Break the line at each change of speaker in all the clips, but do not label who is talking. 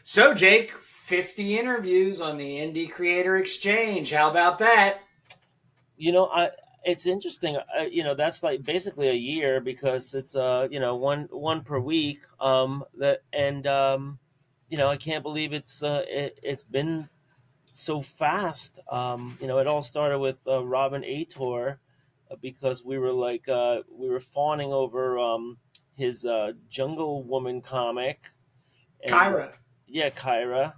So, Jake, 50 interviews on the Indie Creator Exchange. How about that?
I it's interesting. That's like basically a year because it's one per week. I can't believe it's been so fast. It all started with Robin Ator because we were fawning over his Jungle Woman comic, and
Kyra.
yeah, Kyra.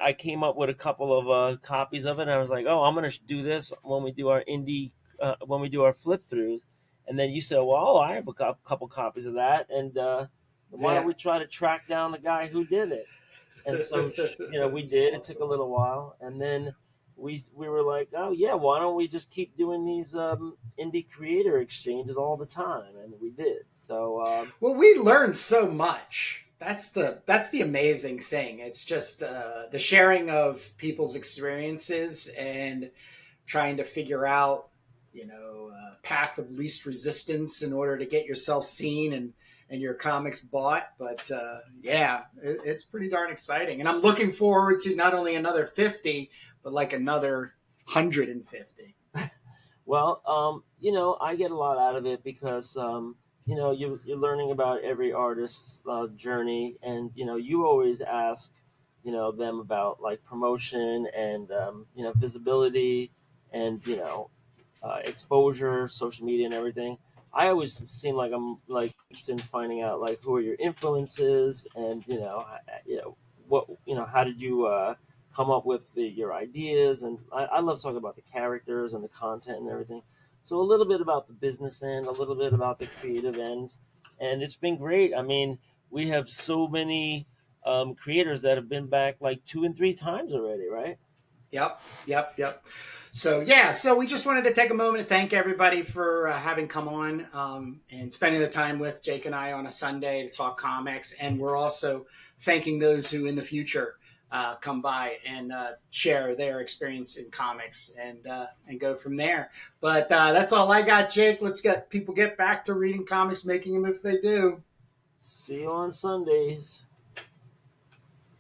I came up with a couple of copies of it, and I was like, "Oh, I'm going to do this when we do our when we do our flip throughs." And then you said, "Well, I have a couple copies of that, and why don't
Yeah.
we try to track down the guy who did it?" And so, we
That's
did. It took a
awesome.
little while, and then we were like, "Oh yeah, why don't we just keep doing these indie creator exchanges all the time?" And we did. So
Well, we learned so much. That's the amazing thing. It's just the sharing of people's experiences and trying to figure out, path of least resistance in order to get yourself seen and your comics bought. But yeah, it's pretty darn exciting, and I'm looking forward to not only another 50, but like another 150.
Well, I get a lot out of it because you're learning about every artist's journey, and you always ask them about like promotion and visibility and exposure, social media, and everything. I always seem like I'm like interested in finding out like who are your influences and what how did you come up with your ideas, and I love talking about the characters and the content and everything. So a little bit about the business end, a little bit about the creative end, and it's been great. I mean, we have so many creators that have been back like two and three times already, right?
Yep, yep, yep. So yeah, so we just wanted to take a moment to thank everybody for having come on and spending the time with Jake and I on a Sunday to talk comics, and we're also thanking those who in the future come by and share their experience in comics and go from there. But that's all I got, Jake. Let's get people get back to reading comics, making them if they do.
See you on Sundays.